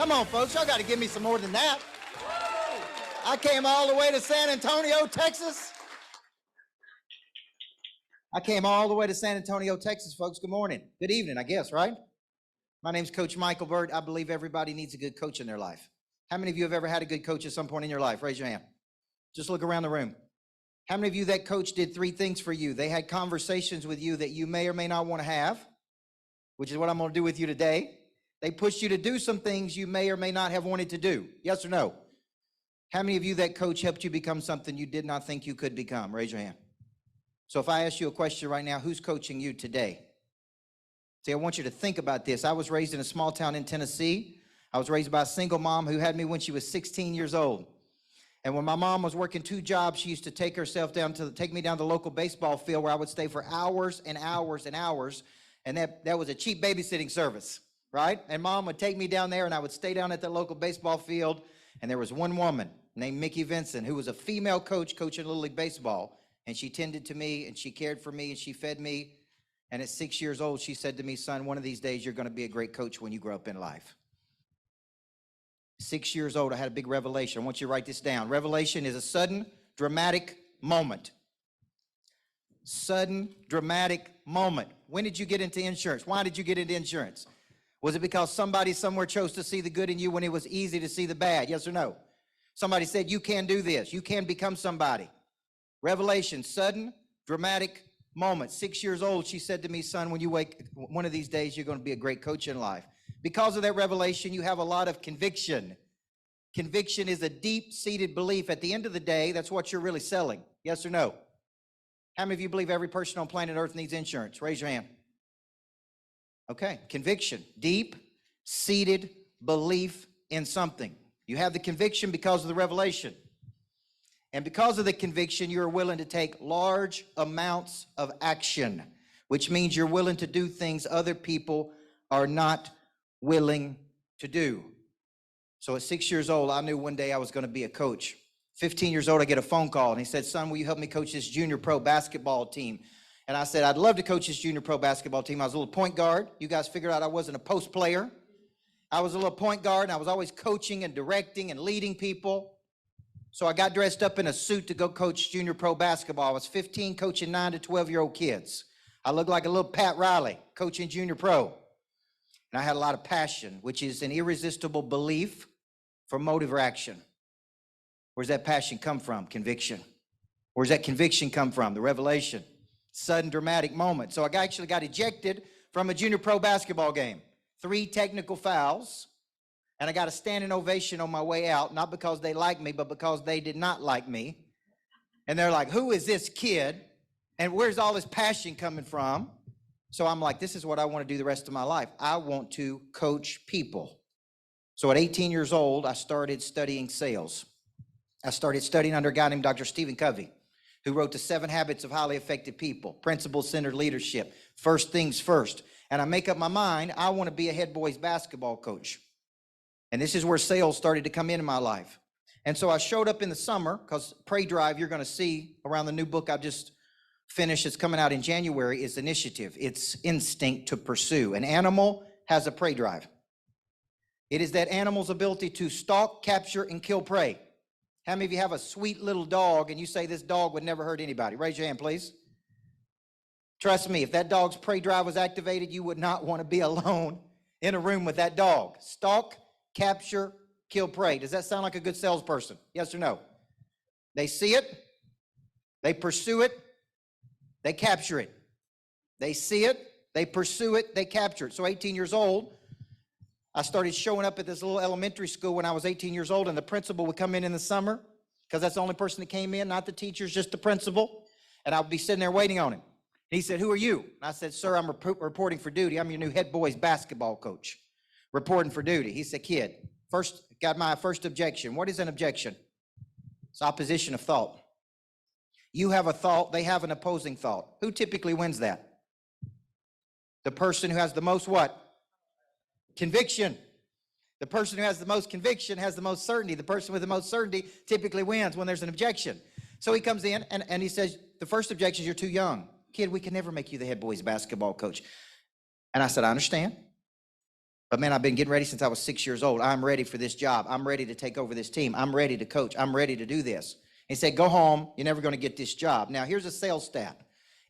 Come on, folks, y'all got to give me some more than that. I came all the way to San Antonio, Texas. Folks. Good morning. Good evening, I guess, right? My name's Coach Michael Burt. I believe everybody needs a good coach in their life. How many of you have ever had a good coach at some point in your life? Raise your hand. Just look around the room. How many of you that coach did three things for you? They had conversations with you that you may or may not want to have, which is what I'm going to do with you today. They pushed you to do some things you may or may not have wanted to do. Yes or no? How many of you that coach helped you become something you did not think you could become? Raise your hand. So if I ask you a question right now, who's coaching you today? See, I want you to think about this. I was raised in a small town in Tennessee. I was raised by a single mom who had me when she was 16 years old. And when my mom was working two jobs, she used to take me down to the local baseball field where I would stay for hours and hours and hours. And that was a cheap babysitting service, right? And mom would take me down there and I would stay down at the local baseball field. And there was one woman named Mickey Vincent who was a female coach coaching Little League Baseball. And she tended to me and she cared for me and she fed me. And at 6 years old, she said to me, son, one of these days you're going to be a great coach when you grow up in life. 6 years old, I had a big revelation. I want you to write this down. Revelation is a sudden, dramatic moment. Sudden, dramatic moment. When did you get into insurance? Why did you get into insurance? Was it because somebody somewhere chose to see the good in you when it was easy to see the bad? Yes or no? Somebody said, you can do this. You can become somebody. Revelation, sudden, dramatic moment. 6 years old, she said to me, son, when you wake, one of these days, you're going to be a great coach in life. Because of that revelation, you have a lot of conviction. Conviction is a deep-seated belief. At the end of the day, that's what you're really selling. Yes or no? How many of you believe every person on planet Earth needs insurance? Raise your hand. Okay, conviction, deep-seated belief in something. You have the conviction because of the revelation. And because of the conviction, you're willing to take large amounts of action, which means you're willing to do things other people are not willing to do. So at 6 years old, I knew one day I was going to be a coach. 15 years old, I get a phone call, and he said, son, will you help me coach this junior pro basketball team? And I said, I'd love to coach this junior pro basketball team. I was a little point guard. You guys figured out I wasn't a post player. I was a little point guard, and I was always coaching and directing and leading people. So I got dressed up in a suit to go coach junior pro basketball. I was 15, coaching 9 to 12-year-old kids. I looked like a little Pat Riley, coaching junior pro. And I had a lot of passion, which is an irresistible belief for motive or action. Where's that passion come from? Conviction. Where's that conviction come from? The revelation. Sudden, dramatic moment. So I actually got ejected from a junior pro basketball game. 3 technical fouls. And I got a standing ovation on my way out, not because they liked me, but because they did not like me. And they're like, who is this kid? And where's all this passion coming from? So I'm like, this is what I want to do the rest of my life. I want to coach people. So at 18 years old, I started studying sales. I started studying under a guy named Dr. Stephen Covey, who wrote the 7 Habits of Highly Effective People, Principle-Centered Leadership, First Things First. And I make up my mind, I want to be a head boys basketball coach. And this is where sales started to come into my life. And so I showed up in the summer, because Pray Drive, you're going to see around the new book I just finished, it's coming out in January, is Initiative. It's instinct to pursue. An animal has a prey drive. It is that animal's ability to stalk, capture, and kill prey. How many of you have a sweet little dog and you say this dog would never hurt anybody? Raise your hand, please. Trust me, if that dog's prey drive was activated, you would not want to be alone in a room with that dog. Stalk, capture, kill prey. Does that sound like a good salesperson? Yes or no? They see it, they pursue it, they capture it. They see it, they pursue it, they capture it. So 18 years old, I started showing up at this little elementary school when I was 18 years old, and the principal would come in the summer, because that's the only person that came in, not the teachers, just the principal, and I would be sitting there waiting on him. And he said, who are you? And I said, sir, I'm reporting for duty. I'm your new head boys basketball coach. Reporting for duty. He said, kid, got my first objection. What is an objection? It's opposition of thought. You have a thought, they have an opposing thought. Who typically wins that? The person who has the most what? Conviction. The person who has the most conviction has the most certainty. The person with the most certainty typically wins when there's an objection. So he comes in and he says, the first objection is you're too young. Kid, we can never make you the head boys basketball coach. And I said, I understand. But man, I've been getting ready since I was 6 years old. I'm ready for this job. I'm ready to take over this team. I'm ready to coach. I'm ready to do this. He said, go home. You're never going to get this job. Now, here's a sales stat.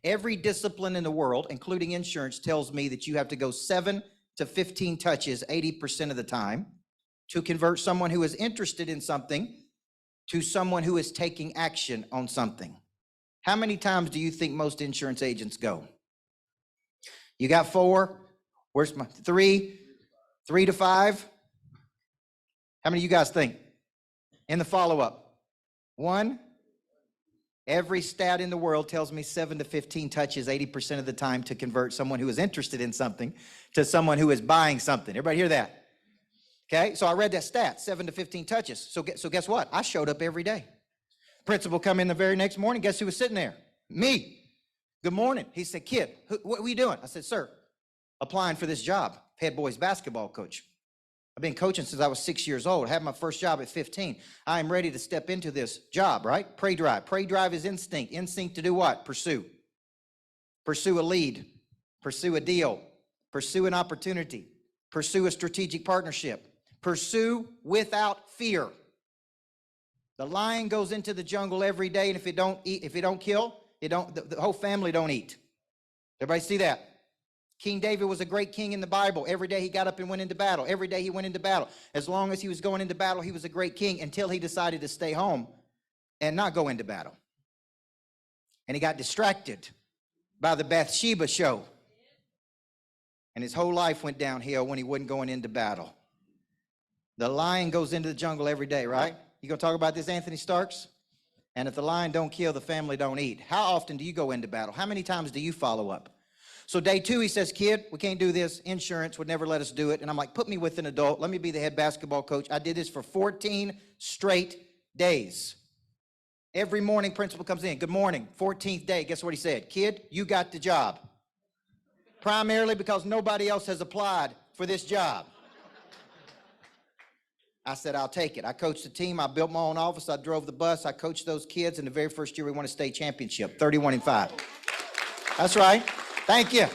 Every discipline in the world, including insurance, tells me that you have to go 7 to 15 touches 80% of the time to convert someone who is interested in something to someone who is taking action on something. How many times do you think most insurance agents go? You got 4. Where's my 3? 3 to 5? How many of you guys think? In the follow-up? 1? Every stat in the world tells me 7 to 15 touches 80% of the time to convert someone who is interested in something to someone who is buying something. Everybody hear that? Okay, so I read that stat, 7 to 15 touches. So guess what? I showed up every day. Principal come in the very next morning. Guess who was sitting there? Me. Good morning. He said, kid, what are you doing? I said, sir, applying for this job, head boys basketball coach. I've been coaching since I was 6 years old. I had my first job at 15. I am ready to step into this job, right? Prey drive. Prey drive is instinct. Instinct to do what? Pursue. Pursue a lead. Pursue a deal. Pursue an opportunity. Pursue a strategic partnership. Pursue without fear. The lion goes into the jungle every day, and if it don't kill, the whole family don't eat. Everybody see that? King David was a great king in the Bible. Every day he got up and went into battle. Every day he went into battle. As long as he was going into battle, he was a great king until he decided to stay home and not go into battle. And he got distracted by the Bathsheba show. And his whole life went downhill when he wasn't going into battle. The lion goes into the jungle every day, right? You gonna talk about this, Anthony Starks? And if the lion don't kill, the family don't eat. How often do you go into battle? How many times do you follow up? So day 2, he says, kid, we can't do this. Insurance would never let us do it. And I'm like, put me with an adult. Let me be the head basketball coach. I did this for 14 straight days. Every morning, principal comes in. Good morning. 14th day. Guess what he said? Kid, you got the job. Primarily because nobody else has applied for this job. I said, I'll take it. I coached the team. I built my own office. I drove the bus. I coached those kids. And the very first year, we won a state championship, 31-5. That's right. Thank you.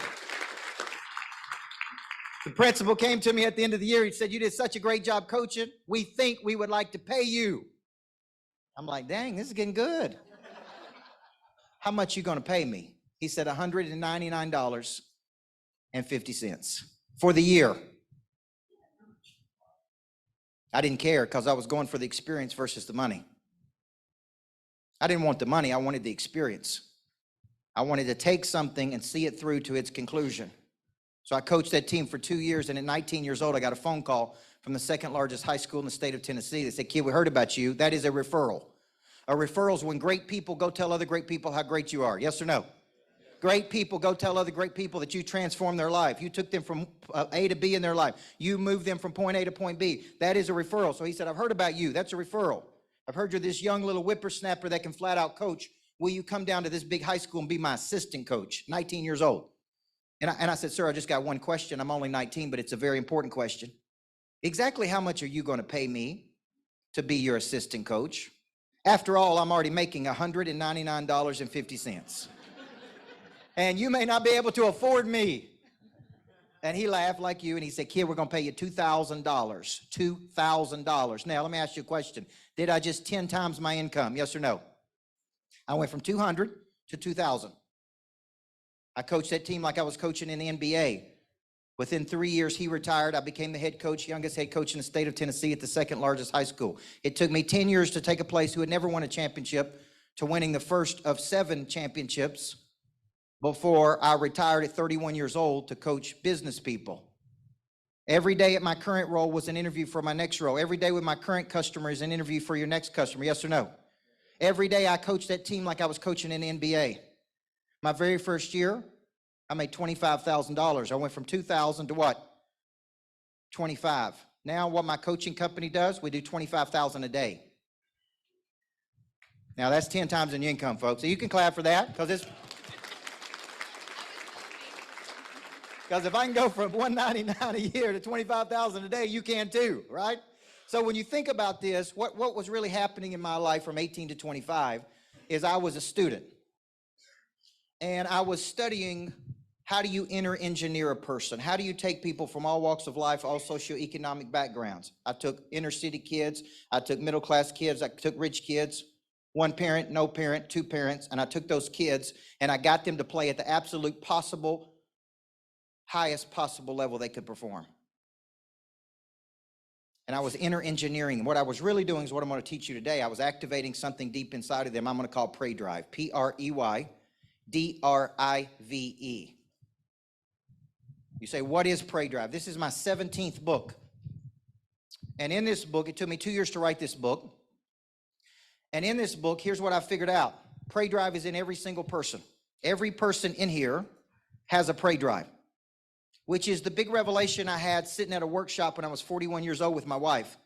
The principal came to me at the end of the year. He said, you did such a great job coaching. We think we would like to pay you. I'm like, dang, this is getting good. How much you going to pay me? He said $199.50 for the year. I didn't care because I was going for the experience versus the money. I didn't want the money. I wanted the experience. I wanted to take something and see it through to its conclusion. So I coached that team for 2 years, and at 19 years old, I got a phone call from the second largest high school in the state of Tennessee. They said, kid, we heard about you. That is a referral. A referral is when great people go tell other great people how great you are. Yes or no? Great people go tell other great people that you transformed their life. You took them from A to B in their life. You moved them from point A to point B. That is a referral. So he said, I've heard about you. That's a referral. I've heard you're this young little whippersnapper that can flat out coach. Will you come down to this big high school and be my assistant coach? 19 years old. And I said, sir, I just got one question. I'm only 19, but it's a very important question. Exactly how much are you going to pay me to be your assistant coach? After all, I'm already making $199.50. And you may not be able to afford me. And he laughed like you, and he said, kid, we're going to pay you $2,000. $2,000. Now, let me ask you a question. Did I just 10 times my income? Yes or no? I went from 200 to 2,000. I coached that team like I was coaching in the NBA. Within 3 years, he retired. I became the head coach, youngest head coach in the state of Tennessee at the second largest high school. It took me 10 years to take a place who had never won a championship to winning the first of 7 championships before I retired at 31 years old to coach business people. Every day at my current role was an interview for my next role. Every day with my current customer is an interview for your next customer, yes or no? Every day I coached that team like I was coaching in the NBA. My very first year, I made $25,000. I went from 2,000 to what? 25. Now what my coaching company does, we do 25,000 a day. Now that's 10 times in your income, folks. So you can clap for that because it's... Because if I can go from $199 a year to $25,000 a day, you can too, right? So when you think about this, what was really happening in my life from 18 to 25 is I was a student. And I was studying How do you engineer a person? How do you take people from all walks of life, all socioeconomic backgrounds? I took inner city kids, I took middle class kids, I took rich kids, one parent, no parent, two parents, and I took those kids and I got them to play at the absolute possible, highest possible level they could perform. And I was engineering them. What I was really doing is what I'm going to teach you today. I was activating something deep inside of them I'm going to call Pray Drive, P-R-E-Y-D-R-I-V-E. You say, what is Pray Drive? This is my 17th book. And in this book, it took me 2 years to write this book. And in this book, here's what I figured out. Pray Drive is in every single person. Every person in here has a Pray Drive, which is the big revelation I had sitting at a workshop when I was 41 years old with my wife.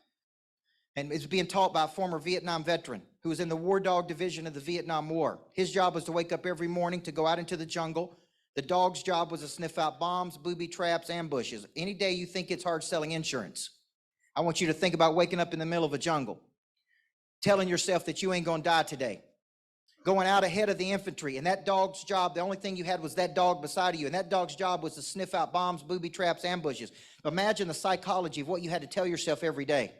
And it's being taught by a former Vietnam veteran who was in the War Dog Division of the Vietnam War. His job was to wake up every morning to go out into the jungle. The dog's job was to sniff out bombs, booby traps, ambushes. Any day you think it's hard selling insurance, I want you to think about waking up in the middle of a jungle, telling yourself that you ain't gonna die today, going out ahead of the infantry, and that dog's job, the only thing you had was that dog beside of you, and that dog's job was to sniff out bombs, booby traps, ambushes. Imagine the psychology of what you had to tell yourself every day.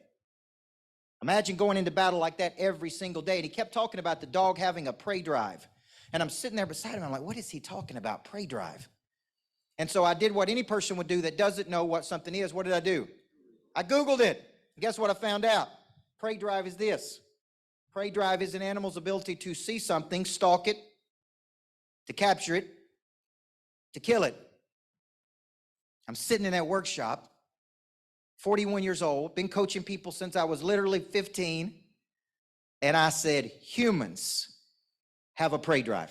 Imagine going into battle like that every single day. And he kept talking about the dog having a Pray Drive. And I'm sitting there beside him, I'm like, what is he talking about, Pray Drive? And so I did what any person would do that doesn't know what something is. What did I do? I Googled it. And guess what I found out? Pray Drive is this. Pray Drive is an animal's ability to see something, stalk it, to capture it, to kill it. I'm sitting in that workshop, 41 years old, been coaching people since I was literally 15, and I said, humans have a Pray Drive,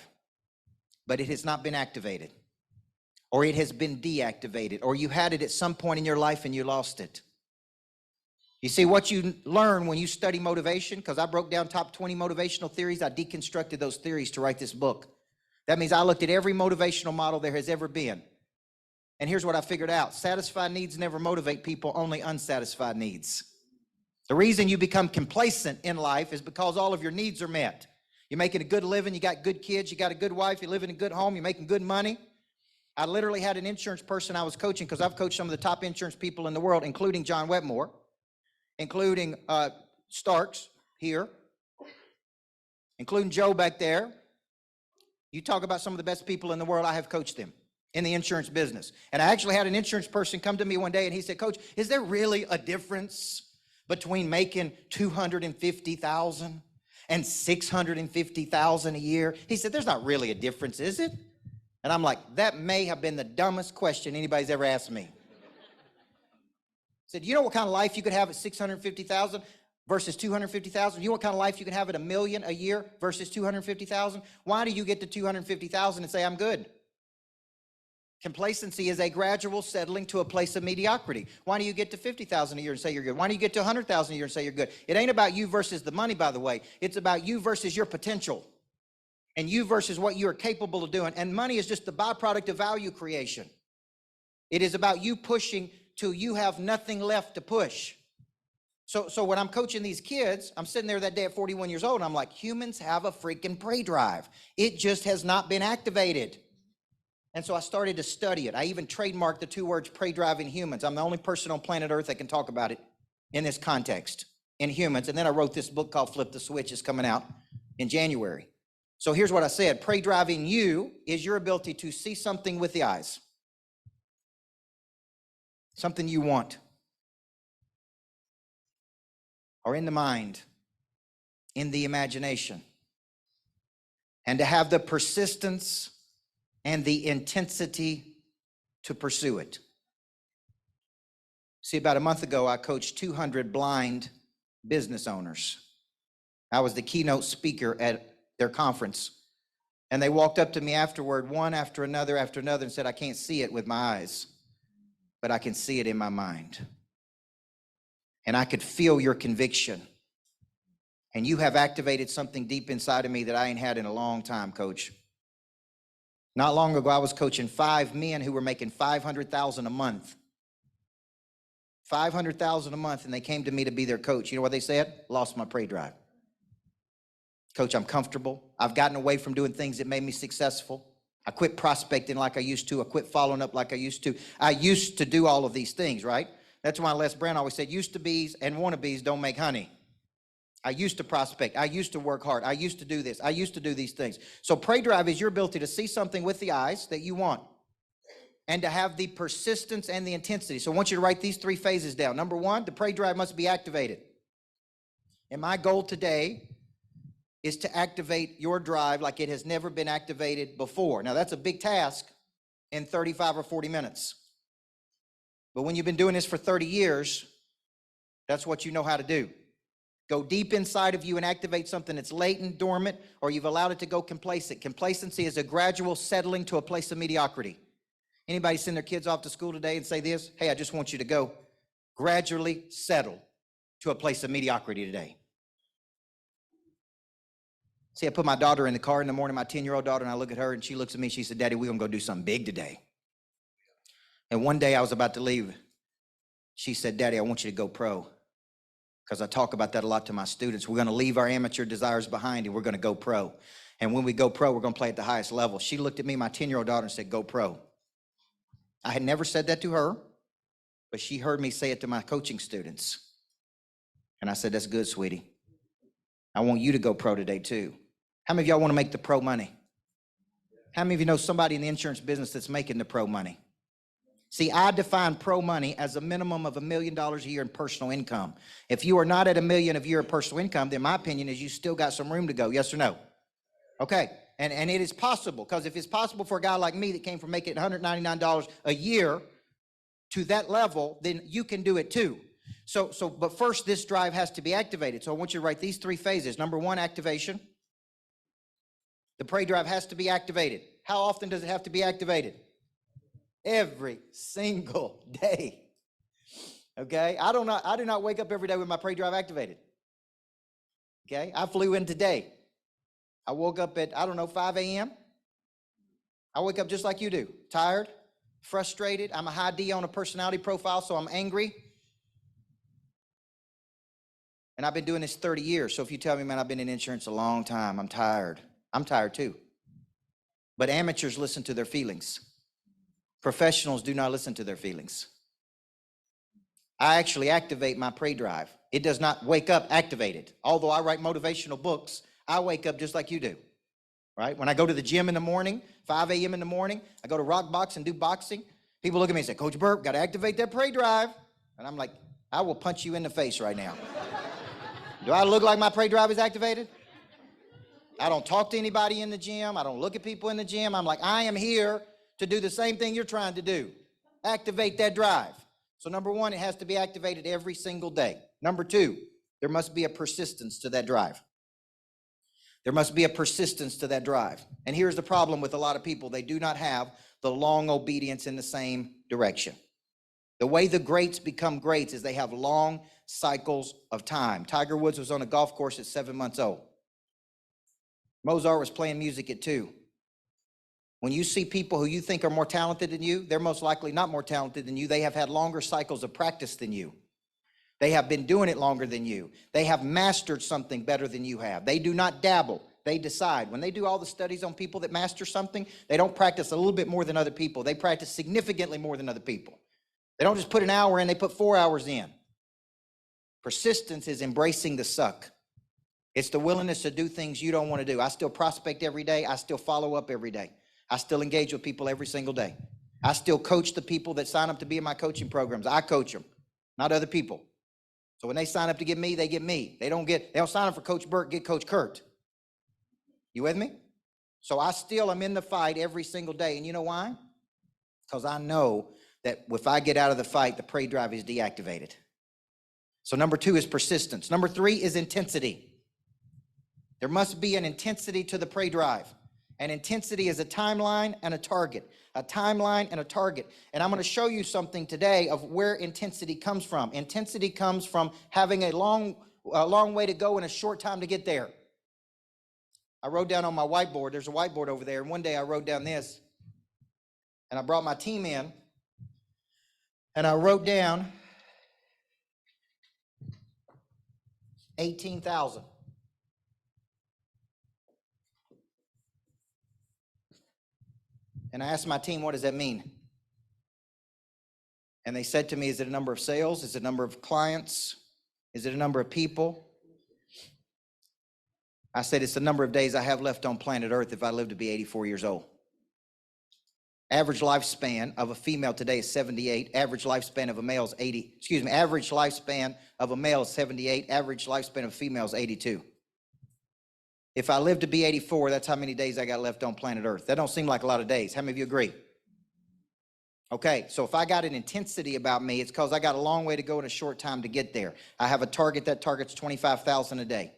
but it has not been activated, or it has been deactivated, or you had it at some point in your life and you lost it. You see, what you learn when you study motivation, because I broke down top 20 motivational theories, I deconstructed those theories to write this book. That means I looked at every motivational model there has ever been. And here's what I figured out. Satisfied needs never motivate people, only unsatisfied needs. The reason you become complacent in life is because all of your needs are met. You're making a good living, you got good kids, you got a good wife, you live in a good home, you're making good money. I literally had an insurance person I was coaching, because I've coached some of the top insurance people in the world, including John Wetmore, including Starks here, including Joe back there. You talk about some of the best people in the world, I have coached them in the insurance business. And I actually had an insurance person come to me one day and he said, Coach, is there really a difference between making $250,000 and $650,000 a year? He said, there's not really a difference, is it? And I'm like, that may have been the dumbest question anybody's ever asked me. Said, you know what kind of life you could have at $650,000 versus $250,000? You know what kind of life you can have at $1 million a year versus $250,000? Why do you get to $250,000 and say, I'm good? Complacency is a gradual settling to a place of mediocrity. Why do you get to $50,000 a year and say you're good? Why do you get to $100,000 a year and say you're good? It ain't about you versus the money, by the way. It's about you versus your potential, and you versus what you are capable of doing. And money is just the byproduct of value creation. It is about you pushing till you have nothing left to push. So when I'm coaching these kids, I'm sitting there that day at 41 years old, and I'm like, humans have a freaking Pray Drive. It just has not been activated. And so I started to study it. I even trademarked the two words Pray Drive in humans. I'm the only person on planet Earth that can talk about it in this context, in humans. And then I wrote this book called Flip the Switch. It's coming out in January. So here's what I said. Pray Drive in you is your ability to see something with the eyes, something you want, or in the mind, in the imagination, and to have the persistence and the intensity to pursue it. See, about a month ago, I coached 200 blind business owners. I was the keynote speaker at their conference, and they walked up to me afterward, one after another, and said, I can't see it with my eyes, but I can see it in my mind. And I could feel your conviction. And you have activated something deep inside of me that I ain't had in a long time, Coach. Not long ago, I was coaching 5 men who were making $500,000 a month. $500,000 a month, and they came to me to be their coach. You know what they said? Lost my Pray Drive. Coach, I'm comfortable. I've gotten away from doing things that made me successful. I quit prospecting like I used to. I quit following up like I used to. I used to do all of these things, right? That's why Les Brown always said, used to bees and wannabes don't make honey. I used to prospect. I used to work hard. I used to do this. I used to do these things. So prey drive is your ability to see something with the eyes that you want and to have the persistence and the intensity. So I want you to write these 3 phases down. Number 1, the prey drive must be activated. And my goal today is to activate your drive like it has never been activated before. Now, that's a big task in 35 or 40 minutes. But when you've been doing this for 30 years, that's what you know how to do. Go deep inside of you and activate something that's latent, dormant, or you've allowed it to go complacent. Complacency is a gradual settling to a place of mediocrity. Anybody send their kids off to school today and say this? Hey, I just want you to go gradually settle to a place of mediocrity today. See, I put my daughter in the car in the morning, my 10-year-old daughter, and I look at her, and she looks at me, she said, Daddy, we're going to go do something big today. And one day I was about to leave. She said, Daddy, I want you to go pro. Because I talk about that a lot to my students. We're going to leave our amateur desires behind, and we're going to go pro. And when we go pro, we're going to play at the highest level. She looked at me, my 10-year-old daughter, and said, go pro. I had never said that to her, but she heard me say it to my coaching students. And I said, that's good, sweetie. I want you to go pro today, too. How many of y'all want to make the pro money? How many of you know somebody in the insurance business that's making the pro money? See, I define pro money as a minimum of $1 million a year in personal income. If you are not at $1 million a year of personal income, then my opinion is you still got some room to go. Yes or no? Okay. And it is possible, because if it's possible for a guy like me that came from making $199 a year to that level, then you can do it too. But first, this drive has to be activated. So I want you to write these 3 phases. Number 1, activation. The prey drive has to be activated. How often does it have to be activated? Every single day. Okay? I do not wake up every day with my prey drive activated. Okay? I flew in today. I woke up at, 5 a.m. I wake up just like you do. Tired, frustrated. I'm a high D on a personality profile, so I'm angry. And I've been doing this 30 years. So if you tell me, man, I've been in insurance a long time, I'm tired. I'm tired too. But amateurs listen to their feelings. Professionals do not listen to their feelings. I actually activate my prey drive. It does not wake up activated. Although I write motivational books, I wake up just like you do, right? When I go to the gym in the morning, 5 a.m. in the morning, I go to rock box and do boxing. People look at me and say, Coach Burt, got to activate that prey drive. And I'm like, I will punch you in the face right now. Do I look like my prey drive is activated? I don't talk to anybody in the gym. I don't look at people in the gym. I'm like, I am here to do the same thing you're trying to do. Activate that drive. So number 1, it has to be activated every single day. Number 2, there must be a persistence to that drive. There must be a persistence to that drive. And here's the problem with a lot of people. They do not have the long obedience in the same direction. The way the greats become greats is they have long cycles of time. Tiger Woods was on a golf course at 7 months old. Mozart was playing music at 2. When you see people who you think are more talented than you, they're most likely not more talented than you. They have had longer cycles of practice than you. They have been doing it longer than you. They have mastered something better than you have. They do not dabble. They decide. When they do all the studies on people that master something, they don't practice a little bit more than other people. They practice significantly more than other people. They don't just put an hour in, they put 4 hours in. Persistence is embracing the suck. It's the willingness to do things you don't want to do. I still prospect every day. I still follow up every day. I still engage with people every single day. I still coach the people that sign up to be in my coaching programs. I coach them, not other people. So when they sign up to get me, they get me. They don't sign up for Coach Burt, get Coach Kurt. You with me? So I still am in the fight every single day. And you know why? Because I know that if I get out of the fight, the prey drive is deactivated. So number 2 is persistence. Number 3 is intensity. There must be an intensity to the prey drive. And intensity is a timeline and a target. A timeline and a target. And I'm going to show you something today of where intensity comes from. Intensity comes from having a long way to go and a short time to get there. I wrote down on my whiteboard, there's a whiteboard over there, and one day I wrote down this, and I brought my team in, and I wrote down 18,000. And I asked my team, what does that mean? And they said to me, is it a number of sales? Is it a number of clients? Is it a number of people? I said, it's the number of days I have left on planet Earth if I live to be 84 years old. Average lifespan of a female today is 78. Average lifespan of a male is 80. Excuse me, average lifespan of a male is 78. Average lifespan of a female is 82. If I live to be 84, that's how many days I got left on planet Earth. That don't seem like a lot of days. How many of you agree? Okay, so if I got an intensity about me, it's because I got a long way to go in a short time to get there. I have a target. That target's 25,000 a day.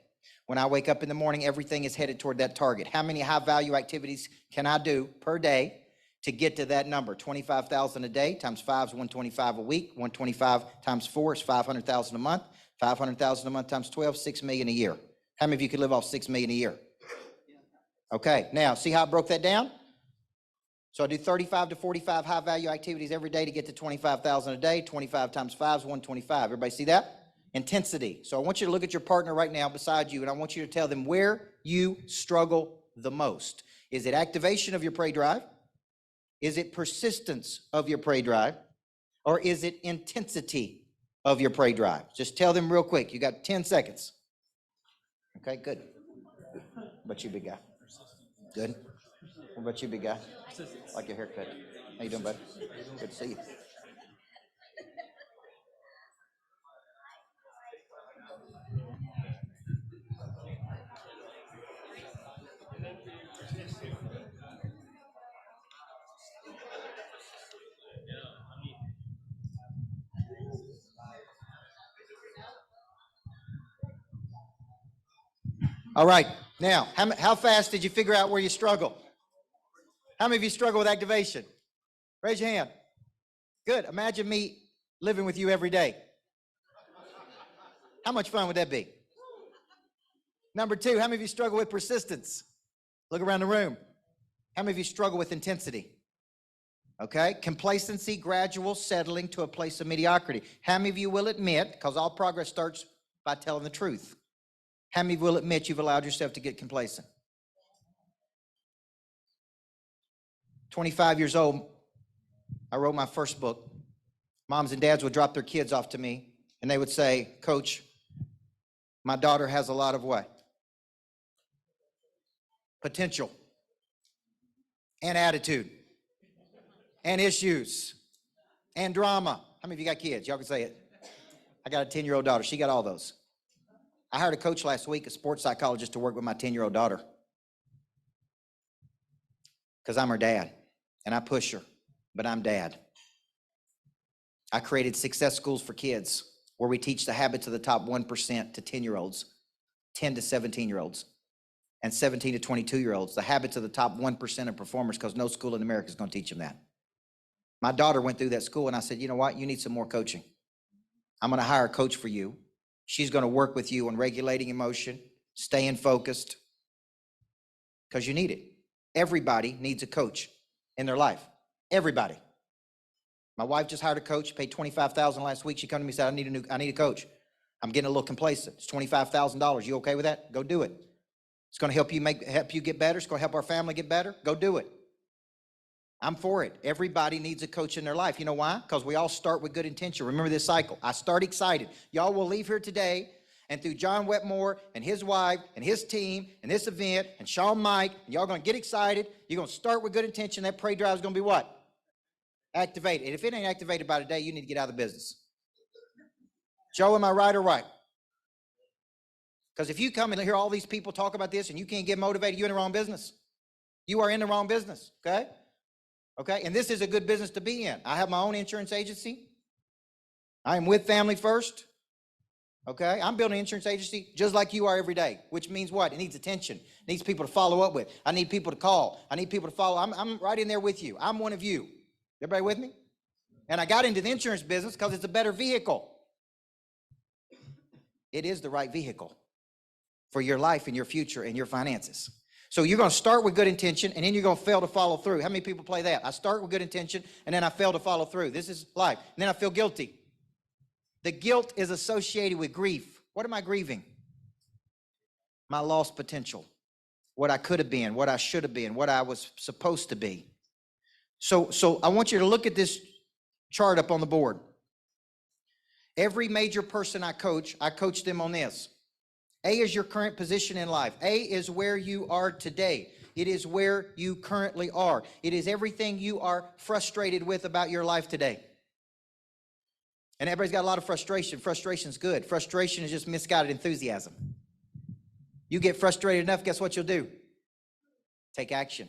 When I wake up in the morning, everything is headed toward that target. How many high-value activities can I do per day to get to that number? 25,000 a day times 5 is 125 a week. 125 times 4 is 500,000 a month. 500,000 a month times 12, 6 million a year. How many of you could live off 6 million a year? Okay, now see how I broke that down? So I do 35 to 45 high-value activities every day to get to 25,000 a day. 25 times 5 is 125. Everybody see that? Intensity. So I want you to look at your partner right now beside you, and I want you to tell them where you struggle the most. Is it activation of your prey drive? Is it persistence of your prey drive? Or is it intensity of your prey drive? Just tell them real quick. You got 10 seconds. Okay, good. What about you, big guy? Good. What about you, big guy? Like your haircut. How you doing, bud? Good to see you. All right. Now, how fast did you figure out where you struggle? How many of you struggle with activation? Raise your hand. Good. Imagine me living with you every day. How much fun would that be? Number two, how many of you struggle with persistence? Look around the room. How many of you struggle with intensity? Okay. Complacency, gradual settling to a place of mediocrity. How many of you will admit, because all progress starts by telling the truth, how many will admit you've allowed yourself to get complacent? 25 years old, I wrote my first book. Moms and dads would drop their kids off to me, and they would say, Coach, my daughter has a lot of what? Potential and attitude and issues and drama. How many of you got kids? Y'all can say it. I got a 10-year-old daughter. She got all those. I hired a coach last week, a sports psychologist, to work with my 10-year-old daughter because I'm her dad, and I push her, but I'm dad. I created success schools for kids where we teach the habits of the top 1% to 10-year-olds, 10 to 17-year-olds, and 17 to 22-year-olds, the habits of the top 1% of performers, because no school in America is going to teach them that. My daughter went through that school, and I said, you know what? You need some more coaching. I'm going to hire a coach for you. She's going to work with you on regulating emotion, staying focused, because you need it. Everybody needs a coach in their life. Everybody. My wife just hired a coach, paid $25,000 last week. She came to me and said, I need a coach. I'm getting a little complacent. It's $25,000. You okay with that? Go do it. It's going to help you get better. It's going to help our family get better. Go do it. I'm for it. Everybody needs a coach in their life. You know why? Because we all start with good intention. Remember this cycle. I start excited. Y'all will leave here today, and through John Wetmore and his wife and his team and this event and Sean Mike, and y'all going to get excited. You're going to start with good intention. That prey drive is going to be what? Activated. And if it ain't activated by today, you need to get out of the business. Joe, am I right or right? Because if you come and hear all these people talk about this and you can't get motivated, you're in the wrong business. You are in the wrong business, okay? Okay, and this is a good business to be in. I have my own insurance agency. I am with Family First. Okay, I'm building an insurance agency just like you are every day, which means what? It needs attention. It needs people to follow up with. I need people to call. I need people to follow. I'm right in there with you. I'm one of you. Everybody with me? And I got into the insurance business because it's a better vehicle. It is the right vehicle for your life and your future and your finances. So you're going to start with good intention, and then you're going to fail to follow through. How many people play that? I start with good intention, and then I fail to follow through. This is life. And then I feel guilty. The guilt is associated with grief. What am I grieving? My lost potential. What I could have been, what I should have been, what I was supposed to be. So I want you to look at this chart up on the board. Every major person I coach them on this. A is your current position in life. A is where you are today. It is where you currently are. It is everything you are frustrated with about your life today. And everybody's got a lot of frustration. Frustration's good. Frustration is just misguided enthusiasm. You get frustrated enough, guess what you'll do? Take action.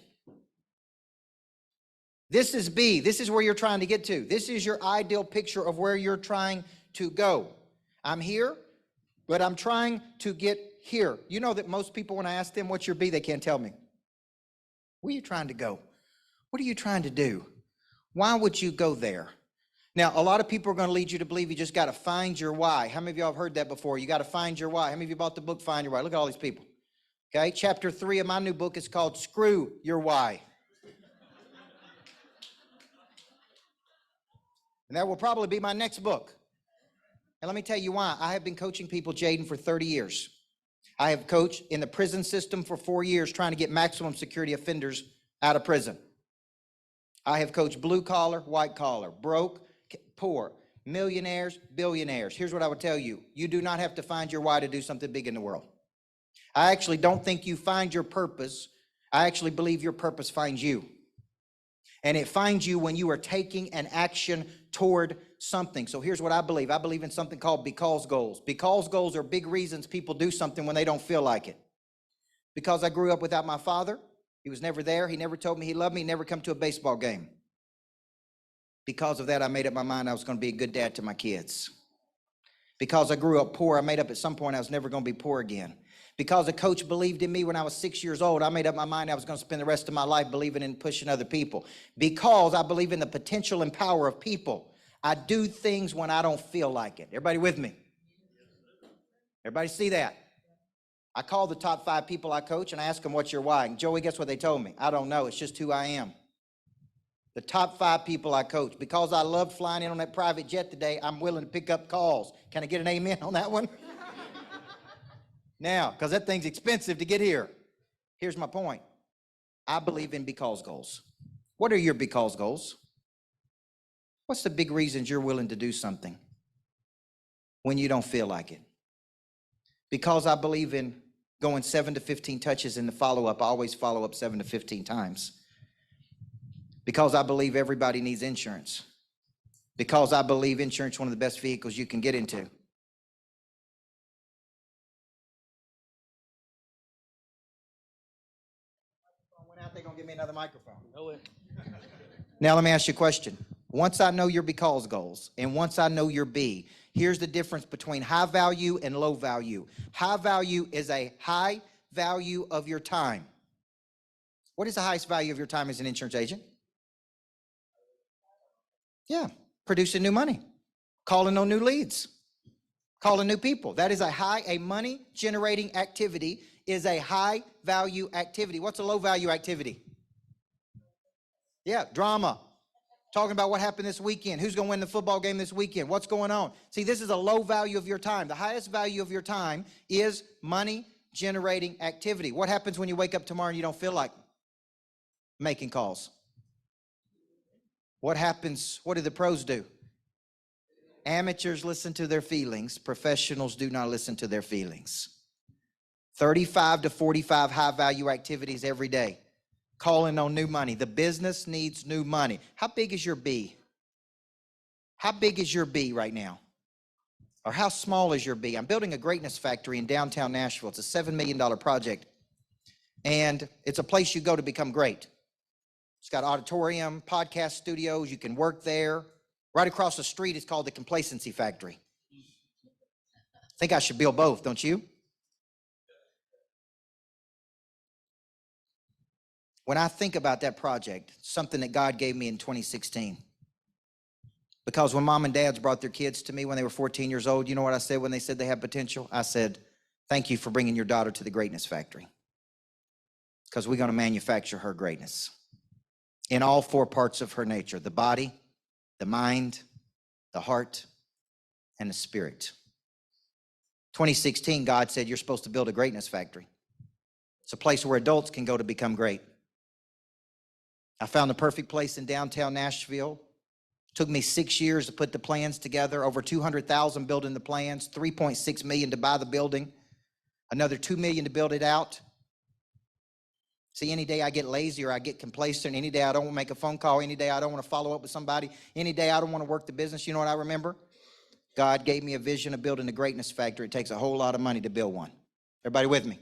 This is B. This is where you're trying to get to. This is your ideal picture of where you're trying to go. I'm here, but I'm trying to get here. You know that most people, when I ask them what's your B, they can't tell me. Where are you trying to go? What are you trying to do? Why would you go there? Now, a lot of people are going to lead you to believe you just got to find your why. How many of y'all have heard that before? You got to find your why. How many of you bought the book, Find Your Why? Look at all these people. Okay, chapter 3 of my new book is called Screw Your Why. And that will probably be my next book. And let me tell you why. I have been coaching people, Jaden, for 30 years. I have coached in the prison system for 4 years trying to get maximum security offenders out of prison. I have coached blue collar, white collar, broke, poor, millionaires, billionaires. Here's what I would tell you. You do not have to find your why to do something big in the world. I actually don't think you find your purpose. I actually believe your purpose finds you. And it finds you when you are taking an action toward something. So here's what I believe. I believe in something called because goals. Because goals are big reasons people do something when they don't feel like it. Because I grew up without my father. He was never there. He never told me he loved me. He never come to a baseball game. Because of that, I made up my mind I was going to be a good dad to my kids. Because I grew up poor, I made up at some point I was never going to be poor again. Because a coach believed in me when I was 6 years old, I made up my mind I was going to spend the rest of my life believing in pushing other people. Because I believe in the potential and power of people, I do things when I don't feel like it. Everybody with me? Everybody see that? I call the top 5 people I coach and I ask them, what's your why? And Joey, guess what they told me? I don't know. It's just who I am. The top 5 people I coach. Because I loved flying in on that private jet today, I'm willing to pick up calls. Can I get an amen on that one? Now, because that thing's expensive to get here. Here's my point. I believe in because goals. What are your because goals? What's the big reasons you're willing to do something when you don't feel like it? Because I believe in going 7 to 15 touches in the follow-up. I always follow up 7 to 15 times. Because I believe everybody needs insurance. Because I believe insurance is one of the best vehicles you can get into. They're going to give me another microphone. Now let me ask you a question. Once I know your because goals and once I know your B, here's the difference between high value and low value. High value is a high value of your time. What is the highest value of your time as an insurance agent? Yeah, producing new money, calling on new leads, calling new people. That is a money generating activity is a high value activity. What's a low value activity? Yeah, drama. Talking about what happened this weekend. Who's going to win the football game this weekend? What's going on? See, this is a low value of your time. The highest value of your time is money generating activity. What happens when you wake up tomorrow and you don't feel like making calls? What happens? What do the pros do? Amateurs listen to their feelings. Professionals do not listen to their feelings. 35 to 45 high-value activities every day. Calling on new money. The business needs new money. How big is your B? How big is your B right now? Or how small is your B? I'm building a greatness factory in downtown Nashville. It's a $7 million project. And it's a place you go to become great. It's got auditorium, podcast studios. You can work there. Right across the street is called the Complacency Factory. I think I should build both, don't you? When I think about that project, something that God gave me in 2016, because when mom and dads brought their kids to me when they were 14 years old, you know what I said when they said they had potential? I said, thank you for bringing your daughter to the Greatness Factory, because we're going to manufacture her greatness in all 4 parts of her nature: the body, the mind, the heart, and the spirit. 2016, God said, you're supposed to build a greatness factory. It's a place where adults can go to become great. I found the perfect place in downtown Nashville. Took me 6 years to put the plans together, over $200,000 building the plans, $3.6 million to buy the building, another $2 million to build it out. See, any day I get lazy or I get complacent, any day I don't want to make a phone call, any day I don't want to follow up with somebody, any day I don't want to work the business, you know what I remember? God gave me a vision of building a greatness factory. It takes a whole lot of money to build one. Everybody with me?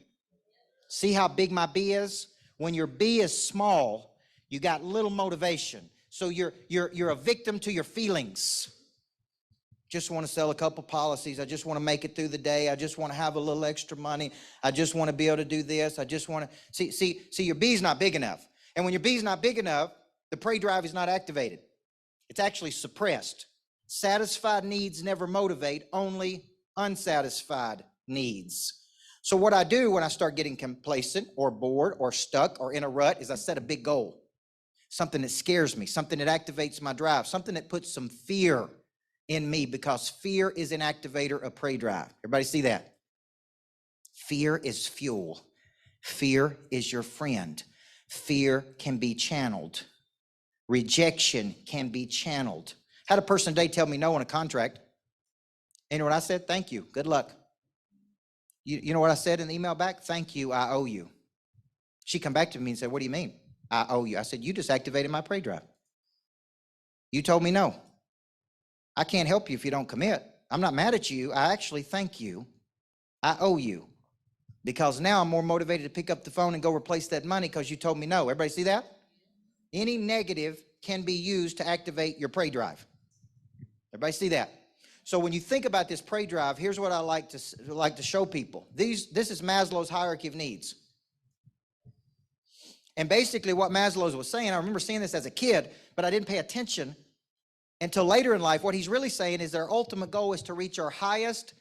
See how big my B is? When your B is small, you got little motivation. So you're a victim to your feelings. Just want to sell a couple policies. I just want to make it through the day. I just want to have a little extra money. I just want to be able to do this. I just want to see your B's not big enough. And when your B's not big enough, the prey drive is not activated. It's actually suppressed. Satisfied needs never motivate, only unsatisfied needs. So what I do when I start getting complacent or bored or stuck or in a rut is I set a big goal. Something that scares me, something that activates my drive, something that puts some fear in me, because fear is an activator of prey drive. Everybody see that? Fear is fuel. Fear is your friend. Fear can be channeled. Rejection can be channeled. Had a person today tell me no on a contract. You know what I said? Thank you. Good luck. You know what I said in the email back? Thank you. I owe you. She come back to me and said, what do you mean? I owe you. I said, you just activated my prey drive. You told me no. I can't help you if you don't commit. I'm not mad at you. I actually thank you. I owe you. Because now I'm more motivated to pick up the phone and go replace that money because you told me no. Everybody see that? Any negative can be used to activate your prey drive. Everybody see that? So when you think about this prey drive, here's what I like to show people. This is Maslow's hierarchy of needs. And basically what Maslow was saying, I remember seeing this as a kid, but I didn't pay attention until later in life. What he's really saying is their ultimate goal is to reach our highest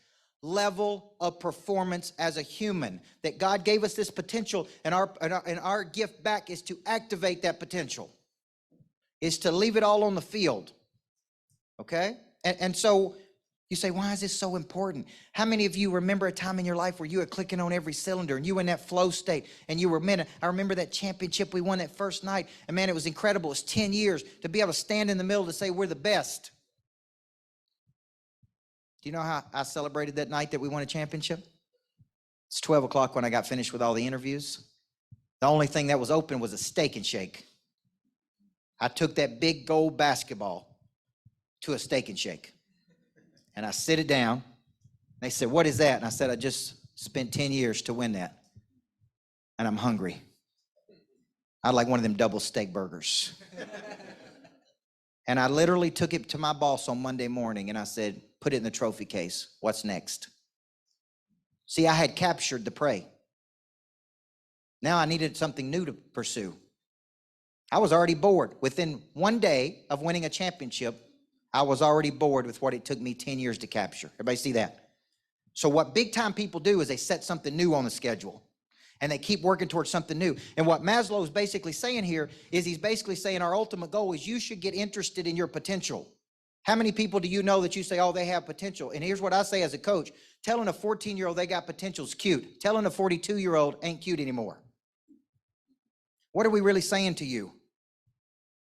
level of performance as a human. That God gave us this potential, and our gift back is to activate that potential. Is to leave it all on the field. Okay? And so you say, why is this so important? How many of you remember a time in your life where you were clicking on every cylinder and you were in that flow state and you were, man, I remember that championship we won that first night, and man, it was incredible. It was 10 years to be able to stand in the middle to say we're the best. Do you know how I celebrated that night that we won a championship? It's 12 o'clock when I got finished with all the interviews. The only thing that was open was a Steak and Shake. I took that big gold basketball to a Steak and Shake. And I sit it down. They said, what is that? And I said, I just spent 10 years to win that. And I'm hungry. I'd like one of them double steak burgers. And I literally took it to my boss on Monday morning and I said, put it in the trophy case. What's next? See, I had captured the prey. Now I needed something new to pursue. I was already bored. Within one day of winning a championship, I was already bored with what it took me 10 years to capture. Everybody see that? So what big time people do is they set something new on the schedule and they keep working towards something new. And what Maslow is basically saying here is he's basically saying our ultimate goal is you should get interested in your potential. How many people do you know that you say, oh, they have potential? And here's what I say as a coach, telling a 14-year-old they got potential is cute. Telling a 42-year-old ain't cute anymore. What are we really saying to you?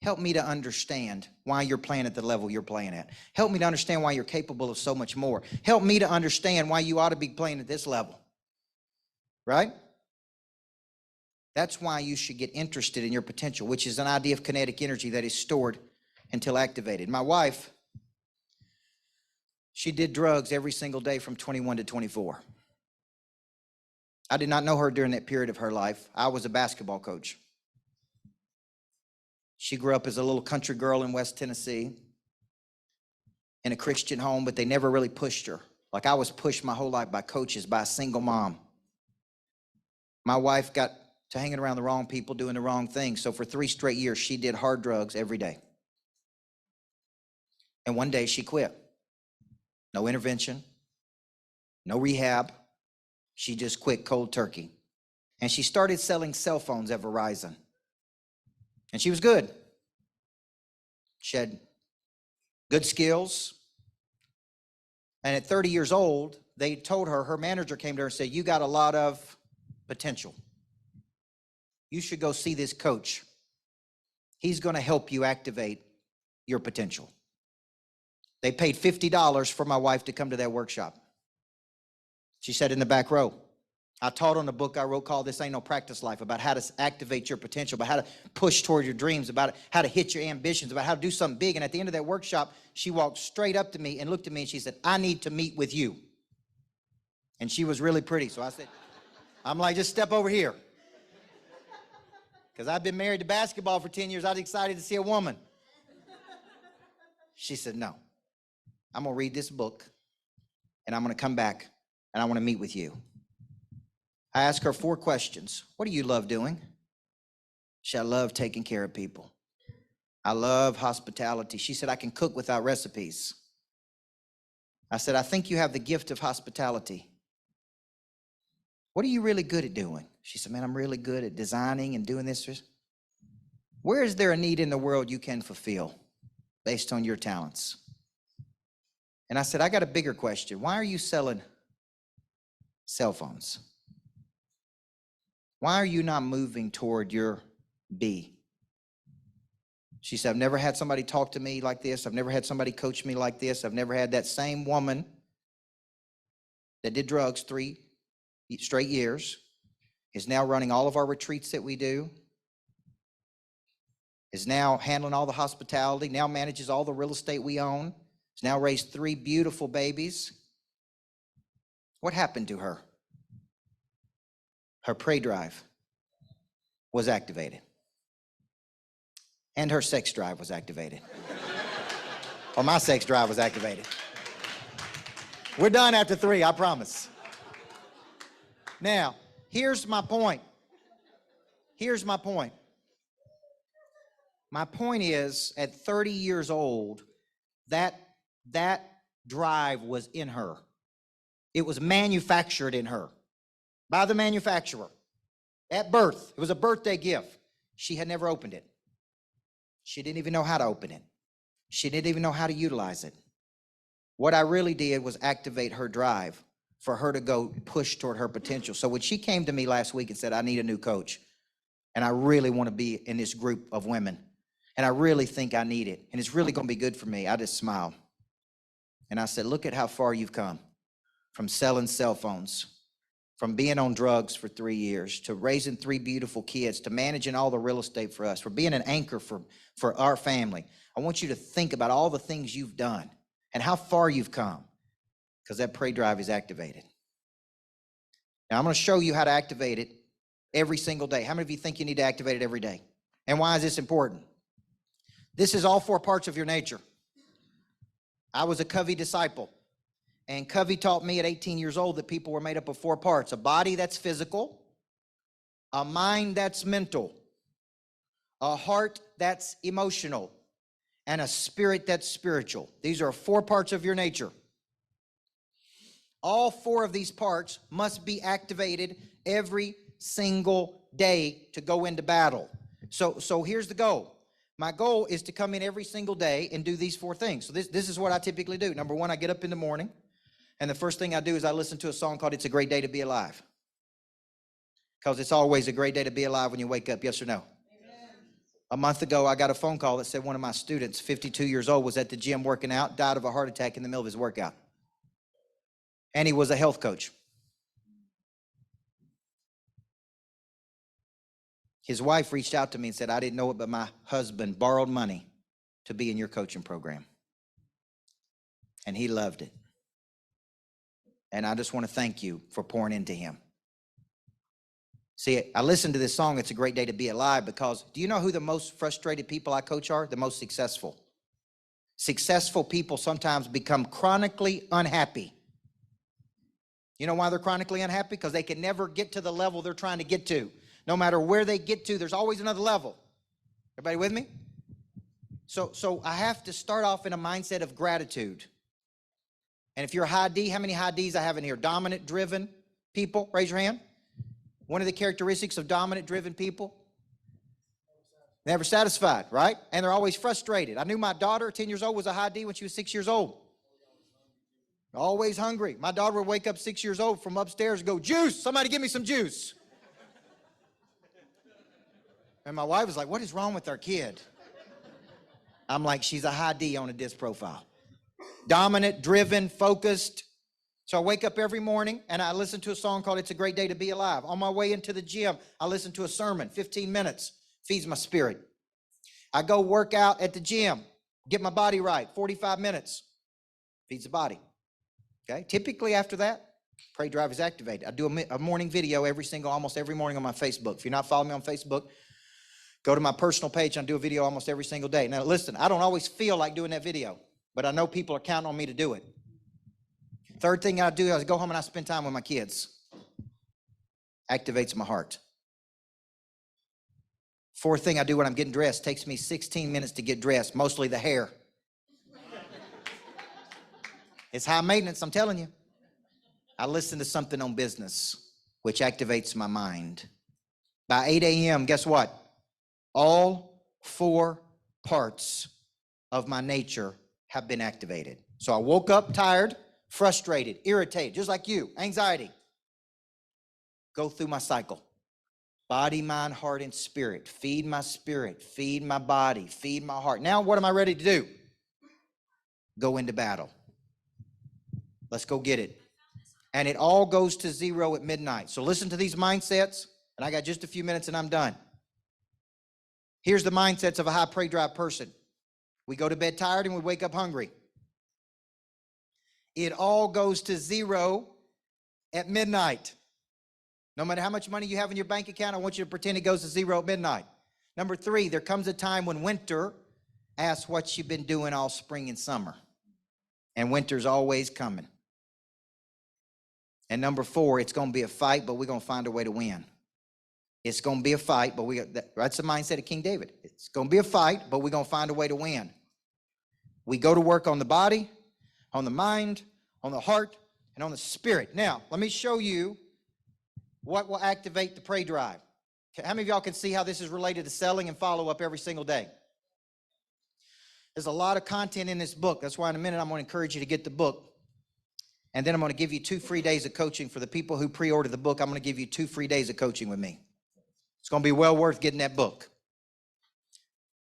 Help me to understand why you're playing at the level you're playing at. Help me to understand why you're capable of so much more. Help me to understand why you ought to be playing at this level. Right? That's why you should get interested in your potential, which is an idea of kinetic energy that is stored until activated. My wife, she did drugs every single day from 21 to 24. I did not know her during that period of her life. I was a basketball coach. She grew up as a little country girl in West Tennessee in a Christian home, but they never really pushed her. Like I was pushed my whole life by coaches, by a single mom. My wife got to hanging around the wrong people, doing the wrong things. So for 3 straight years, she did hard drugs every day. And one day she quit. No intervention, no rehab. She just quit cold turkey. And she started selling cell phones at Verizon. And she was good. She had good skills. And at 30 years old, they told her, her manager came to her and said, you got a lot of potential. You should go see this coach. He's going to help you activate your potential. They paid $50 for my wife to come to that workshop. She sat in the back row. I taught on a book I wrote called This Ain't No Practice Life, about how to activate your potential, about how to push toward your dreams, about how to hit your ambitions, about how to do something big. And at the end of that workshop, she walked straight up to me and looked at me and she said, I need to meet with you. And she was really pretty. So I said, I'm like, just step over here. Because I've been married to basketball for 10 years. I was excited to see a woman. She said, no, I'm going to read this book and I'm going to come back and I want to meet with you. I asked her 4 questions. What do you love doing? She said, I love taking care of people. I love hospitality. She said, I can cook without recipes. I said, I think you have the gift of hospitality. What are you really good at doing? She said, man, I'm really good at designing and doing this. Where is there a need in the world you can fulfill based on your talents? And I said, I got a bigger question. Why are you selling cell phones? Why are you not moving toward your B? She said, I've never had somebody talk to me like this. I've never had somebody coach me like this. I've never had that same woman that did drugs 3 straight years, is now running all of our retreats that we do, is now handling all the hospitality, now manages all the real estate we own, has now raised 3 beautiful babies. What happened to her? Her prey drive was activated. And her sex drive was activated. Or my sex drive was activated. We're done after 3, I promise. Now, here's my point. Here's my point. My point is, at 30 years old, that drive was in her. It was manufactured in her by the manufacturer. At birth, it was a birthday gift. She had never opened it. She didn't even know how to open it. She didn't even know how to utilize it. What I really did was activate her drive for her to go push toward her potential. So when she came to me last week and said, I need a new coach, and I really want to be in this group of women, and I really think I need it, and it's really going to be good for me, I just smiled. And I said, look at how far you've come from selling cell phones, from being on drugs for 3 years, to raising 3 beautiful kids, to managing all the real estate for us, for being an anchor for our family. I want you to think about all the things you've done and how far you've come, because that prey drive is activated. Now, I'm going to show you how to activate it every single day. How many of you think you need to activate it every day? And why is this important? This is all 4 parts of your nature. I was a Covey disciple. And Covey taught me at 18 years old that people were made up of 4 parts: a body that's physical, a mind that's mental, a heart that's emotional, and a spirit that's spiritual. These are 4 parts of your nature. All 4 of these parts must be activated every single day to go into battle. So here's the goal. My goal is to come in every single day and do these 4 things. So this is what I typically do. Number 1, I get up in the morning, and the first thing I do is I listen to a song called It's a Great Day to Be Alive. Because it's always a great day to be alive when you wake up, yes or no? Amen. A month ago, I got a phone call that said one of my students, 52 years old, was at the gym working out, died of a heart attack in the middle of his workout. And he was a health coach. His wife reached out to me and said, I didn't know it, but my husband borrowed money to be in your coaching program. And he loved it. And I just want to thank you for pouring into him. See, I listened to this song, It's a Great Day to Be Alive, because do you know who the most frustrated people I coach are? The most successful. Successful people sometimes become chronically unhappy. You know why they're chronically unhappy? Because they can never get to the level they're trying to get to. No matter where they get to, there's always another level. Everybody with me? So I have to start off in a mindset of gratitude. And if you're a high D, how many high Ds I have in here? Dominant, driven people, raise your hand. One of the characteristics of dominant, driven people, never satisfied, right? And they're always frustrated. I knew my daughter, 10 years old, was a high D when she was 6 years old. Always hungry. My daughter would wake up 6 years old from upstairs and go, juice, somebody give me some juice. And my wife was like, what is wrong with our kid? I'm like, she's a high D on a disc profile. Dominant, driven, focused. So I wake up every morning and I listen to a song called It's a Great Day to Be Alive. On my way into the gym, I listen to a sermon, 15 minutes, feeds my spirit. I go work out at the gym, get my body right, 45 minutes, feeds the body. Okay, typically after that, Pray Drive is activated. I do a morning video almost every morning on my Facebook. If you're not following me on Facebook, go to my personal page and I do a video almost every single day. Now listen, I don't always feel like doing that video, but I know people are counting on me to do it. Third thing I do is I go home and I spend time with my kids. Activates my heart. Fourth thing I do when I'm getting dressed, takes me 16 minutes to get dressed, mostly the hair. It's high maintenance, I'm telling you. I listen to something on business, which activates my mind. By 8 a.m., guess what? All 4 parts of my nature have been activated. So I woke up tired, frustrated, irritated, just like you, anxiety. Go through my cycle. Body, mind, heart, and spirit. Feed my spirit, feed my body, feed my heart. Now what am I ready to do? Go into battle. Let's go get it. And it all goes to 0 at midnight. So listen to these mindsets, and I got just a few minutes and I'm done. Here's the mindsets of a high Pray Drive person. We go to bed tired and we wake up hungry. It all goes to 0 at midnight. No matter how much money you have in your bank account, I want you to pretend it goes to 0 at midnight. Number 3, there comes a time when winter asks what you've been doing all spring and summer. And winter's always coming. And number 4, it's going to be a fight, but we're going to find a way to win. It's going to be a fight, but that's the mindset of King David. It's going to be a fight, but we're going to find a way to win. We go to work on the body, on the mind, on the heart, and on the spirit. Now, let me show you what will activate the Pray Drive. How many of y'all can see how this is related to selling and follow-up every single day? There's a lot of content in this book. That's why in a minute I'm going to encourage you to get the book. And then I'm going to give you 2 free days of coaching. For the people who pre-order the book, I'm going to give you 2 free days of coaching with me. It's going to be well worth getting that book.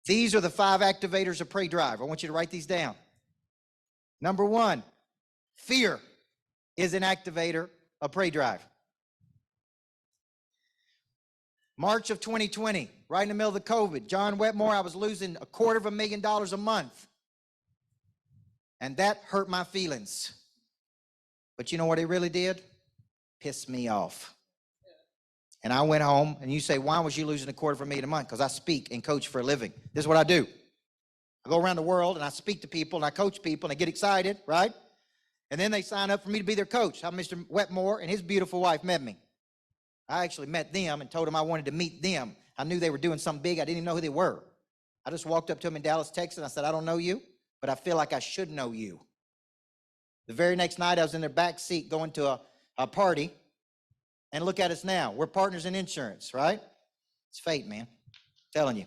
These are the 5 activators of Pray Drive. I want you to write these down. Number 1, fear is an activator of Pray Drive. March of 2020, right in the middle of the COVID, John Wetmore, I was losing $250,000 a month. And that hurt my feelings. But you know what it really did? Pissed me off. And I went home, and you say, why was you losing $250,000 a month? Because I speak and coach for a living. This is what I do. I go around the world, and I speak to people, and I coach people, and they get excited, right? And then they sign up for me to be their coach. How Mr. Wetmore and his beautiful wife met me. I actually met them and told them I wanted to meet them. I knew they were doing something big. I didn't even know who they were. I just walked up to them in Dallas, Texas, and I said, I don't know you, but I feel like I should know you. The very next night, I was in their back seat going to a party, and look at us now. We're partners in insurance, right? It's fate, man. I'm telling you.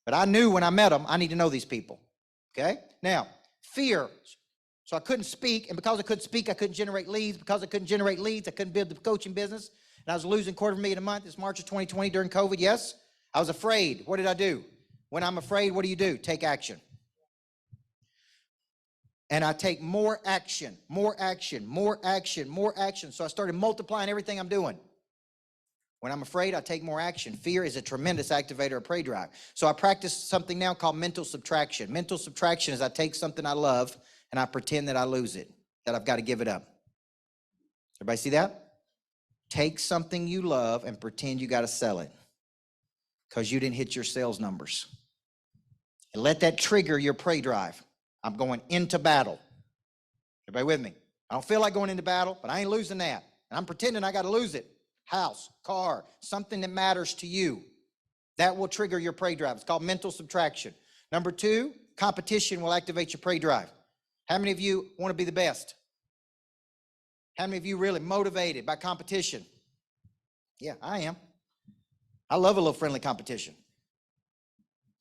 But I knew when I met them, I need to know these people, okay? Now, fear. So I couldn't speak, and because I couldn't speak, I couldn't generate leads. Because I couldn't generate leads, I couldn't build the coaching business, and I was losing $250,000 a month. It's March of 2020 during COVID, yes? I was afraid. What did I do? When I'm afraid, what do? Take action. And I take more action, more action, more action, more action. So I started multiplying everything I'm doing. When I'm afraid, I take more action. Fear is a tremendous activator of Pray Drive. So I practice something now called mental subtraction. Mental subtraction is I take something I love and I pretend that I lose it, that I've got to give it up. Everybody see that? Take something you love and pretend you got to sell it because you didn't hit your sales numbers. And let that trigger your Pray Drive. I'm going into battle. Everybody with me? I don't feel like going into battle, but I ain't losing that. And I'm pretending I got to lose it. House, car, something that matters to you. That will trigger your Pray Drive. It's called mental subtraction. Number 2, competition will activate your Pray Drive. How many of you want to be the best? How many of you really motivated by competition? Yeah, I am. I love a little friendly competition.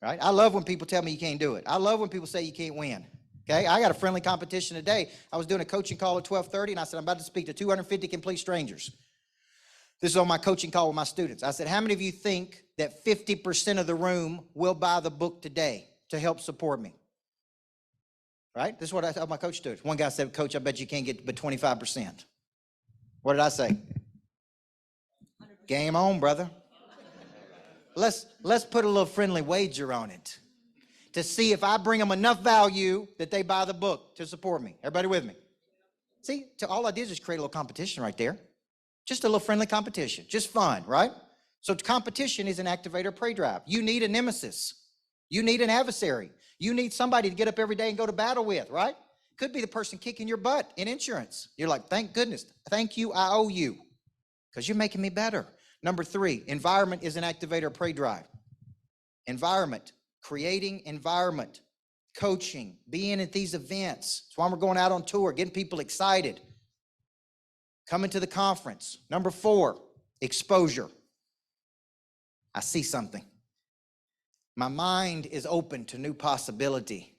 Right? I love when people tell me you can't do it. I love when people say you can't win. Okay? I got a friendly competition today. I was doing a coaching call at 12:30, and I said, I'm about to speak to 250 complete strangers. This is on my coaching call with my students. I said, how many of you think that 50% of the room will buy the book today to help support me? Right? This is what I tell my coach students. One guy said, Coach, I bet you can't get but 25%. What did I say? 100%. Game on, brother. Let's put a little friendly wager on it to see if I bring them enough value that they buy the book to support me. Everybody with me? See, all I did is just create a little competition right there. Just a little friendly competition. Just fun, right? So competition is an activator prey drive. You need a nemesis. You need an adversary. You need somebody to get up every day and go to battle with, right? Could be the person kicking your butt in insurance. You're like, thank goodness. Thank you, I owe you. Because you're making me better. Number 3, environment is an activator prey drive. Environment, creating environment, coaching, being at these events. That's why we're going out on tour, getting people excited. Coming to the conference. Number 4, exposure. I see something. My mind is open to new possibility.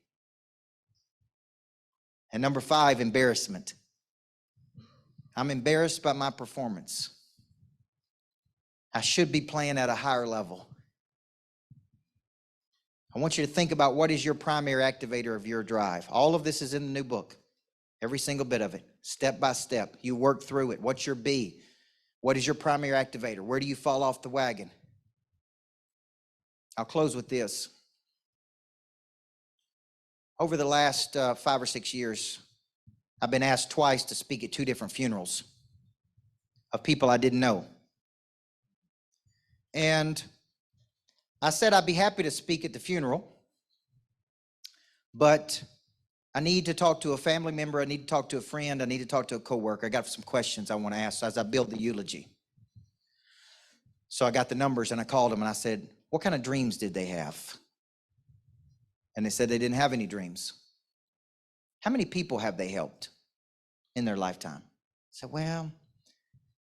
And number 5, embarrassment. I'm embarrassed by my performance. I should be playing at a higher level. I want you to think about what is your primary activator of your drive. All of this is in the new book. Every single bit of it, step by step. You work through it. What's your B? What is your primary activator? Where do you fall off the wagon? I'll close with this. Over the last 5 or 6 years, I've been asked twice to speak at 2 different funerals of people I didn't know. And I said I'd be happy to speak at the funeral, but I need to talk to a family member, I need to talk to a friend, I need to talk to a coworker. I got some questions I want to ask as I build the eulogy. So I got the numbers and I called them and I said, what kind of dreams did they have? And they said they didn't have any dreams. How many people have they helped in their lifetime? I said, well,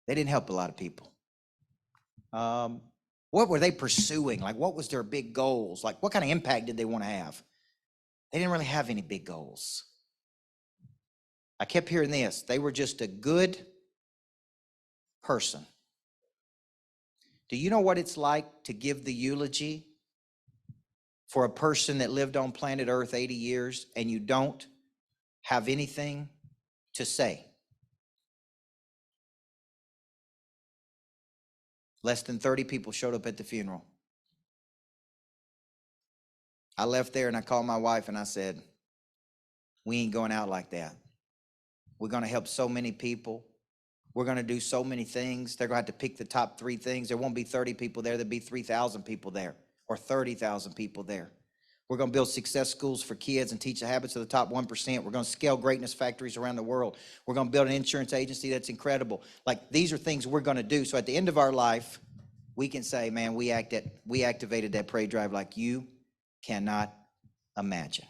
they didn't help a lot of people. What were they pursuing? Like, what was their big goals? Like, what kind of impact did they want to have? They didn't really have any big goals. I kept hearing this. They were just a good person. Do you know what it's like to give the eulogy for a person that lived on planet Earth 80 years and you don't have anything to say? Less than 30 people showed up at the funeral. I left there and I called my wife and I said, we ain't going out like that. We're going to help so many people. We're going to do so many things. They're going to have to pick the top 3 things. There won't be 30 people there. There'll be 3,000 people there or 30,000 people there. We're going to build success schools for kids and teach the habits of the top 1%. We're going to scale greatness factories around the world. We're going to build an insurance agency that's incredible. Like, these are things we're going to do. So at the end of our life, we can say, man, we activated that prey drive like you cannot imagine.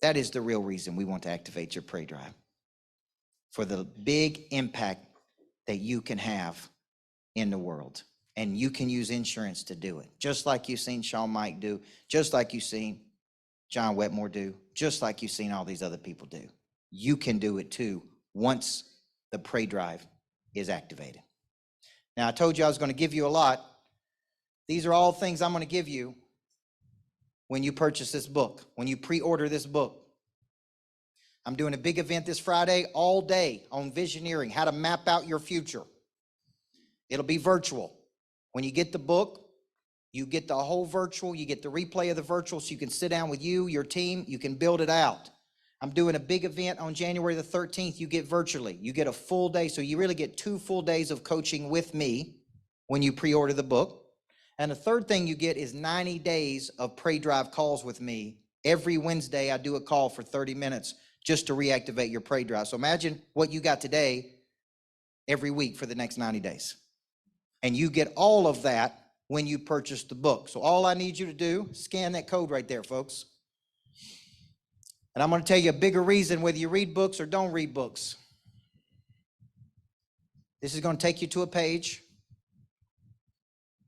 That is the real reason we want to activate your prey drive, for the big impact that you can have in the world. And you can use insurance to do it, just like you've seen Sean Mike do, just like you've seen John Wetmore do, just like you've seen all these other people do. You can do it too once the prey drive is activated. Now, I told you I was going to give you a lot. These are all things I'm going to give you when you purchase this book, when you pre-order this book. I'm doing a big event this Friday all day on visioneering, how to map out your future. It'll be virtual. When you get the book, you get the whole virtual, you get the replay of the virtual, so you can sit down with you, your team, you can build it out. I'm doing a big event on January the 13th. You get virtually. You get a full day, so you really get 2 full days of coaching with me when you pre-order the book. And the third thing you get is 90 days of Prey Drive calls with me. Every Wednesday, I do a call for 30 minutes just to reactivate your Prey Drive. So imagine what you got today every week for the next 90 days. And you get all of that when you purchase the book. So all I need you to do, scan that code right there, folks. And I'm going to tell you a bigger reason whether you read books or don't read books. This is going to take you to a page.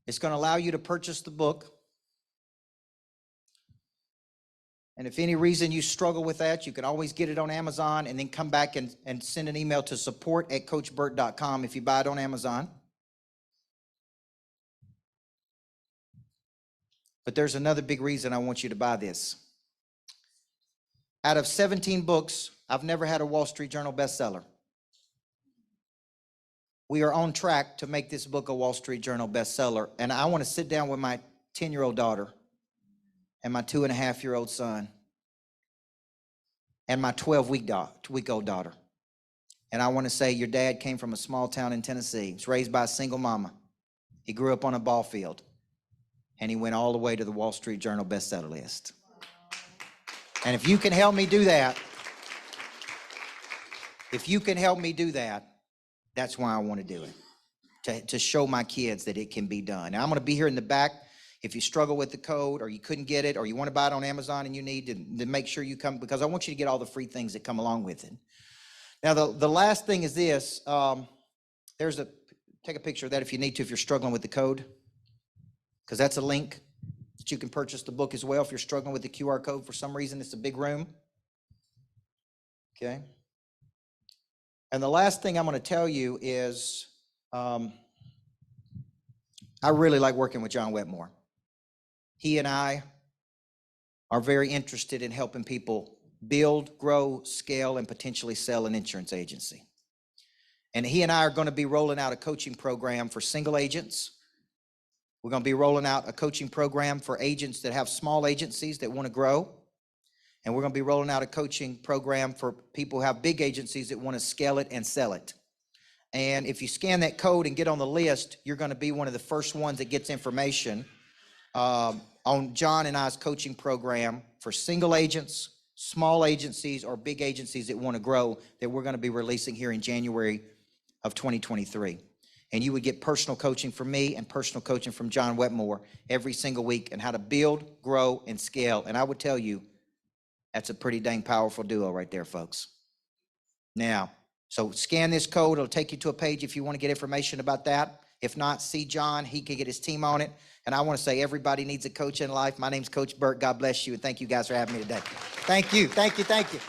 It's going to allow you to purchase the book. And if any reason you struggle with that, you can always get it on Amazon and then come back and send an email to support@coachburt.com if you buy it on Amazon. But there's another big reason I want you to buy this. Out of 17 books, I've never had a Wall Street Journal bestseller. We are on track to make this book a Wall Street Journal bestseller. And I want to sit down with my 10-year-old daughter and my 2.5-year-old son and my 12-week-old daughter. And I want to say, your dad came from a small town in Tennessee. He was raised by a single mama. He grew up on a ball field. And he went all the way to the Wall Street Journal bestseller list. And if you can help me do that, that's why I want to do it, to show my kids that it can be done. Now, I'm going to be here in the back. If you struggle with the code or you couldn't get it or you want to buy it on Amazon and you need to make sure you come, because I want you to get all the free things that come along with it. Now, the last thing is this. Take a picture of that if you need to, if you're struggling with the code, because that's a link that you can purchase the book as well if you're struggling with the QR code for some reason. It's a big room. Okay. And the last thing I'm going to tell you is I really like working with John Wetmore. He and I are very interested in helping people build, grow, scale, and potentially sell an insurance agency. And he and I are going to be rolling out a coaching program for single agents. We're going to be rolling out a coaching program for agents that have small agencies that want to grow. And we're going to be rolling out a coaching program for people who have big agencies that want to scale it and sell it. And if you scan that code and get on the list, you're going to be one of the first ones that gets information on John and I's coaching program for single agents, small agencies, or big agencies that want to grow, that we're going to be releasing here in January of 2023. And you would get personal coaching from me and personal coaching from John Wetmore every single week on how to build, grow, and scale. And I would tell you, that's a pretty dang powerful duo right there, folks. Now, so scan this code. It'll take you to a page if you want to get information about that. If not, see John. He can get his team on it. And I want to say, everybody needs a coach in life. My name's Coach Burt. God bless you. And thank you guys for having me today. Thank you. Thank you. Thank you.